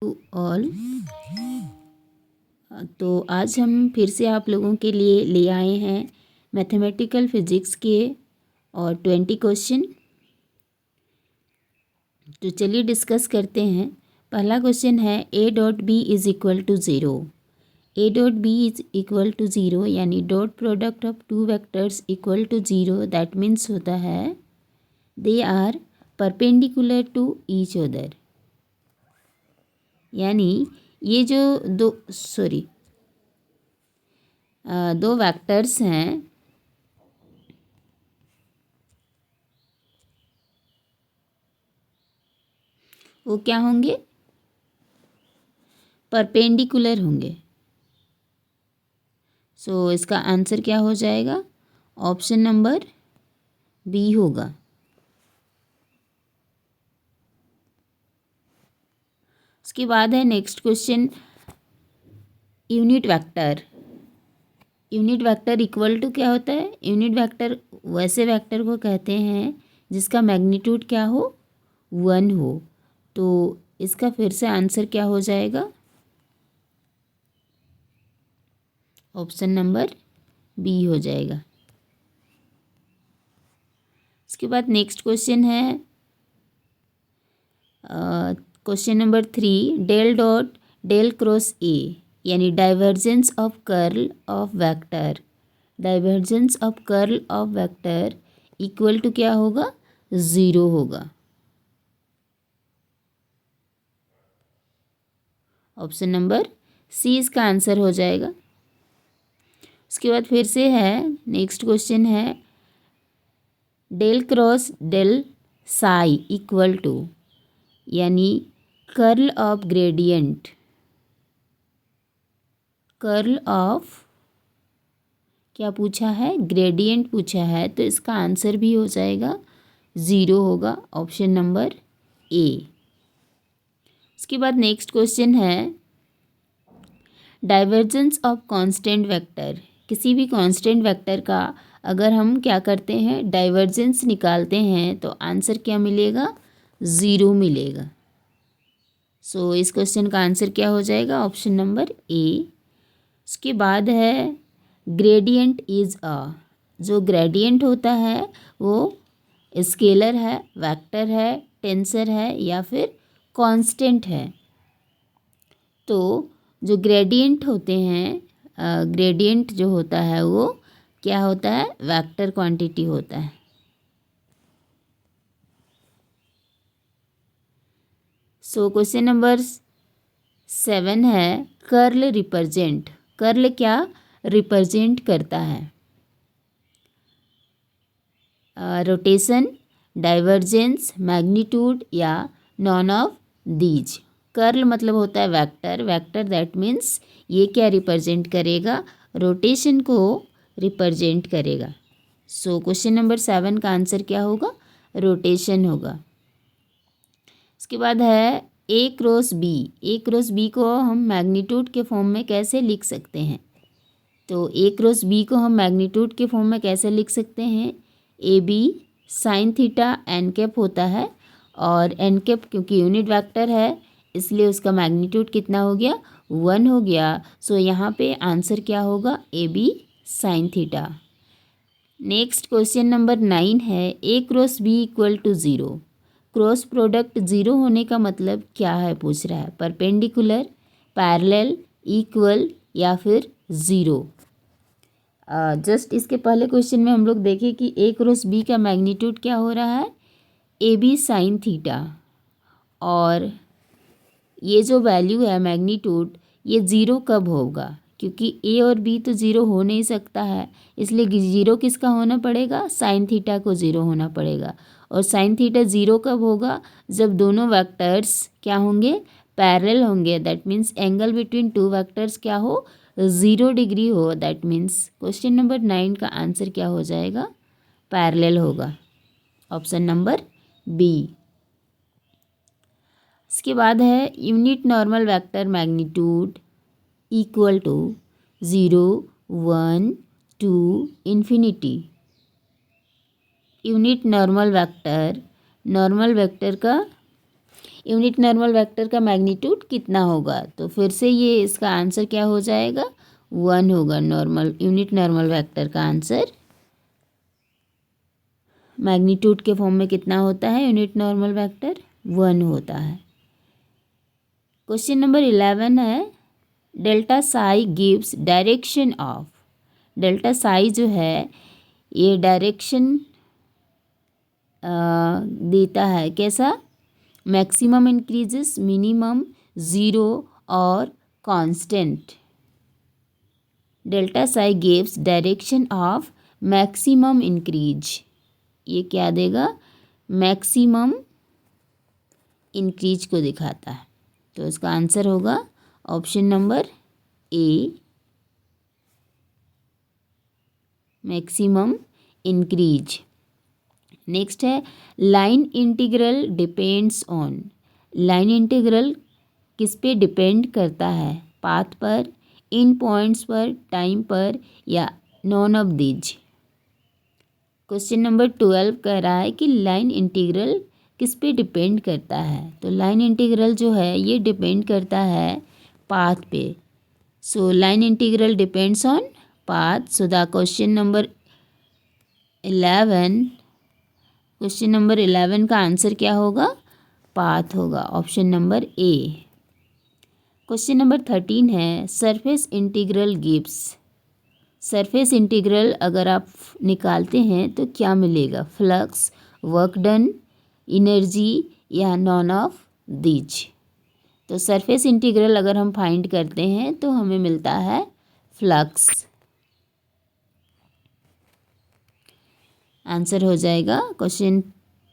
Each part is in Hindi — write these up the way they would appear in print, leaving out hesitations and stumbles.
To all. तो आज हम फिर से आप लोगों के लिए ले आए हैं मैथमेटिकल फिजिक्स के और 20 क्वेश्चन। तो चलिए डिस्कस करते हैं। पहला क्वेश्चन है A dot B is equal to zero. A dot B is equal to zero यानी dot product of two vectors equal to zero. That means होता है they are perpendicular to each other. यानी ये जो दो वेक्टर्स हैं वो क्या होंगे, परपेंडिकुलर होंगे। सो इसका आंसर क्या हो जाएगा, ऑप्शन नंबर बी होगा। उसके बाद है next question, unit vector. Unit vector equal to क्या होता है, यूनिट वेक्टर वैसे वेक्टर को कहते हैं जिसका मैग्नीट्यूड क्या हो, 1 हो। तो इसका फिर से आंसर क्या हो जाएगा, ऑप्शन नंबर बी हो जाएगा। इसके बाद नेक्स्ट क्वेश्चन है question number 3, del dot del cross A यानी divergence of curl of vector. Divergence of curl of vector equal to क्या होगा, 0 होगा। ऑप्शन नंबर सी इसका आंसर हो जाएगा। उसके बाद फिर से है नेक्स्ट क्वेश्चन है del cross del psi equal to यानी curl of gradient. Curl of क्या पूछा है, ग्रेडियंट पूछा है, तो इसका आंसर भी हो जाएगा 0 होगा, ऑप्शन नंबर ए। उसके बाद नेक्स्ट क्वेश्चन है डाइवर्जेंस ऑफ कांस्टेंट वेक्टर। किसी भी कांस्टेंट वेक्टर का अगर हम क्या करते हैं, डाइवर्जेंस निकालते हैं तो आंसर क्या मिलेगा, 0 मिलेगा। सो इस क्वेश्चन का आंसर क्या हो जाएगा, ऑप्शन नंबर ए। उसके बाद है ग्रेडियंट इज अ। जो ग्रेडियंट होता है वो स्केलर है, वेक्टर है, टेंसर है या फिर कांस्टेंट है। तो जो ग्रेडियंट होते हैं, ग्रेडियंट जो होता है वो क्या होता है, वेक्टर क्वांटिटी होता है। सो क्वेश्चन नंबर 7 है कर्ल रिप्रेजेंट। कर्ल क्या रिप्रेजेंट करता है, रोटेशन, डाइवर्जेंस, मैग्नीट्यूड या नॉन ऑफ दीज। कर्ल मतलब होता है वेक्टर। वेक्टर दैट मीन्स ये क्या रिप्रेजेंट करेगा, रोटेशन को रिप्रेजेंट करेगा। सो क्वेश्चन नंबर 7 का आंसर क्या होगा, रोटेशन होगा। इसके बाद है A cross B. A cross B को हम मैग्नीट्यूड के फॉर्म में कैसे लिख सकते हैं, तो ए क्रॉस बी को हम मैग्नीट्यूड के फॉर्म में कैसे लिख सकते हैं, A B sine theta N cap होता है, और एन कैप क्योंकि यूनिट वेक्टर है इसलिए उसका मैग्नीट्यूड कितना हो गया, 1 हो गया। सो यहाँ पे आंसर क्या होगा, A B sine theta. Next question number 9 है A cross B equal to 0। Cross product 0 होने का मतलब क्या है पूछ रहा है, परपेंडिकुलर, पैरेलल, इक्वल या फिर 0। जस्ट इसके पहले क्वेश्चन में हम लोग देखें कि ए क्रॉस बी का मैग्नीट्यूड क्या हो रहा है, ए बी साइन थीटा, और ये जो वैल्यू है मैग्नीट्यूड ये 0 कब होगा, क्योंकि ए और बी तो 0 हो नहीं सकता है, इसलिए 0 किसका होना पड़ेगा, साइन थीटा को 0 होना पड़ेगा। और साइन थीटा 0 कब होगा, जब दोनों वेक्टर्स क्या होंगे, पैरेलल होंगे। That means angle between two vectors क्या हो, 0 डिग्री हो। दैट मीन्स क्वेश्चन नंबर 9 का आंसर क्या हो जाएगा, पैरेलल होगा, ऑप्शन नंबर बी। इसके बाद है unit normal vector magnitude equal to 0, 1, 2 infinity. Unit normal vector का यूनिट नॉर्मल वेक्टर का मैग्नीट्यूड कितना होगा, तो फिर से ये इसका आंसर क्या हो जाएगा, 1 होगा। नॉर्मल यूनिट नॉर्मल वेक्टर का आंसर मैग्नीट्यूड के फॉर्म में कितना होता है, यूनिट नॉर्मल वेक्टर 1 होता है। क्वेश्चन नंबर 11 है, delta Sai gives direction of. Delta Sai जो है ये डायरेक्शन देता है, कैसा, मैक्सिमम इंक्रीजेस, मिनिमम, ज़ीरो और constant. Delta Sai gives direction of maximum increase, ये क्या देगा, मैक्सिमम इंक्रीज को दिखाता है। तो इसका आंसर होगा option number A, maximum increase. Next है, line integral depends on. Line integral किस पे डिपेंड करता है, पाथ पर, इन पॉइंट्स पर, टाइम पर, या none of these. Question number 12 कह रहा है कि लाइन इंटीग्रल किस पे डिपेंड करता है, तो लाइन इंटीग्रल जो है ये डिपेंड करता है पाथ पे। So line integral depends on path. So the question number 11, question number 11 का आंसर क्या होगा, पाथ होगा, ऑप्शन नंबर ए। क्वेश्चन नंबर 13 है, surface integral gives. Surface integral अगर आप निकालते हैं तो क्या मिलेगा, फ्लक्स, वर्क डन, एनर्जी, या नॉन ऑफ दीज। तो सरफेस इंटीग्रल अगर हम फाइंड करते हैं तो हमें मिलता है फ्लक्स। आंसर हो जाएगा क्वेश्चन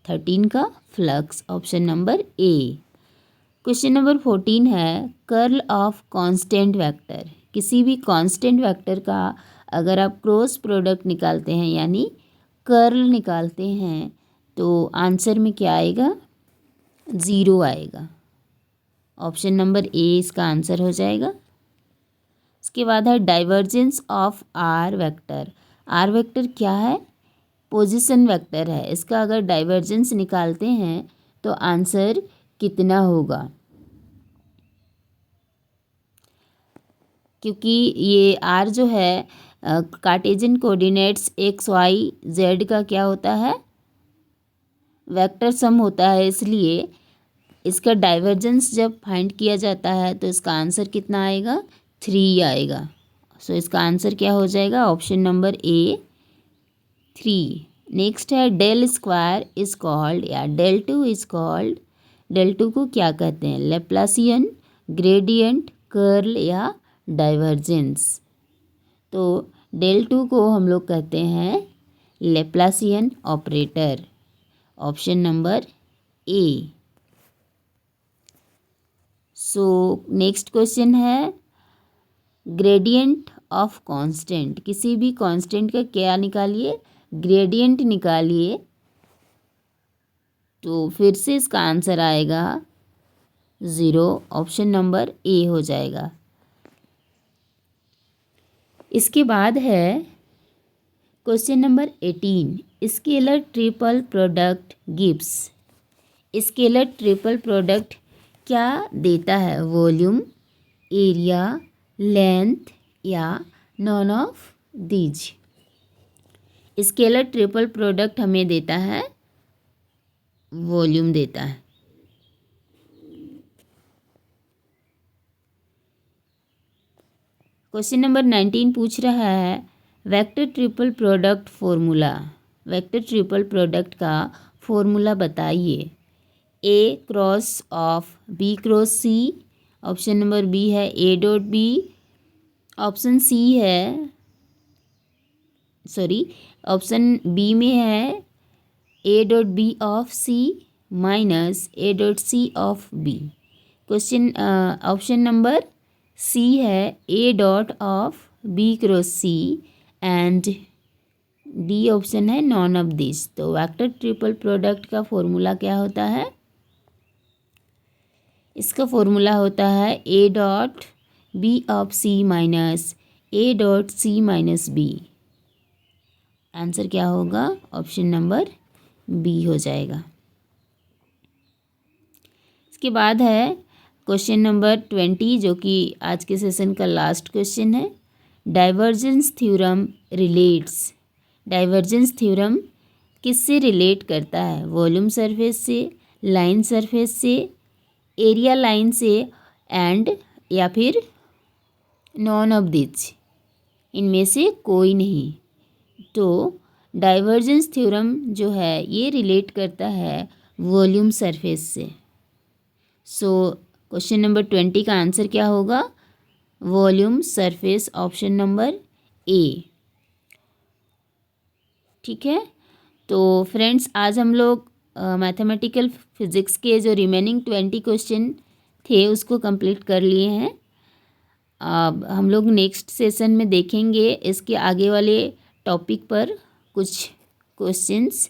13 का फ्लक्स, ऑप्शन नंबर ए। क्वेश्चन नंबर 14 है, कर्ल ऑफ कांस्टेंट वेक्टर। किसी भी कांस्टेंट वेक्टर का अगर आप क्रॉस प्रोडक्ट निकालते हैं यानी कर्ल निकालते हैं तो आंसर में क्या आएगा, 0 आएगा। ऑप्शन नंबर ए इसका आंसर हो जाएगा। इसके बाद है divergence of R vector. R vector क्या है, पोजीशन वेक्टर है। इसका अगर डाइवर्जेंस निकालते हैं तो आंसर कितना होगा, क्योंकि ये आर जो है Cartesian coordinates X Y Z का क्या होता है, वेक्टर सम होता है, इसलिए इसका डाइवर्जेंस जब फाइंड किया जाता है तो इसका आंसर कितना आएगा, 3 आएगा। सो इसका आंसर क्या हो जाएगा, ऑप्शन नंबर ए, 3। नेक्स्ट है, डेल स्क्वायर इज कॉल्ड, या del two is called. Del two को क्या कहते हैं, लैप्लासियन, ग्रेडियंट, कर्ल, या डाइवर्जेंस। तो डेल टू को हम लोग कहते हैं Laplacian operator, option number A. So next question है, ग्रेडियंट ऑफ कांस्टेंट। किसी भी कांस्टेंट का क्या निकालिए, ग्रेडियंट निकालिए, तो फिर से इसका आंसर आएगा 0, ऑप्शन नंबर ए हो जाएगा। इसके बाद है question number 18, scalar triple product gives. Scalar triple product क्या देता है, वॉल्यूम, एरिया, लेंथ, या none of these. Scalar triple product हमें देता है वॉल्यूम देता है। क्वेश्चन नंबर 19 पूछ रहा है, vector triple product formula. Vector triple product का फॉर्मूला बताइए। A cross of B cross C, option number B है A dot B, option C है, सॉरी, ऑप्शन बी में है A dot B of C minus A dot C of B. Question option number C है A dot of B cross C, and D option है नॉन ऑफ दिस। तो वेक्टर ट्रिपल प्रोडक्ट का फॉर्मूला क्या होता है, इसका फॉर्मूला होता है A dot B of C minus A dot C minus B. Answer क्या होगा, ऑप्शन नंबर बी हो जाएगा। इसके बाद है क्वेश्चन नंबर 20, जो कि आज के सेशन का लास्ट क्वेश्चन है। Divergence theorem relates, divergence theorem किससे रिलेट करता है? वॉल्यूम सरफेस से, लाइन सरफेस से, एरिया लाइन से, एंड या फिर नॉन ऑफ दिस, इनमें से कोई नहीं। तो डाइवर्जेंस थ्योरम जो है ये रिलेट करता है वॉल्यूम सरफेस से। सो क्वेश्चन नंबर 20 का आंसर क्या होगा? वॉल्यूम सरफेस, ऑप्शन नंबर ए। ठीक है, तो फ्रेंड्स आज हम लोग मैथमेटिकल फिज़िक्स के जो रिमेनिंग 20 क्वेश्चन थे उसको कंप्लीट कर लिए हैं। अब हम लोग नेक्स्ट सेशन में देखेंगे इसके आगे वाले टॉपिक पर कुछ क्वेश्चंस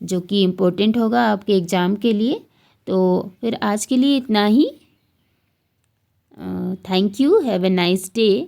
जो कि इम्पोर्टेंट होगा आपके एग्ज़ाम के लिए। तो फिर आज के लिए इतना ही। Thank you, have a nice day.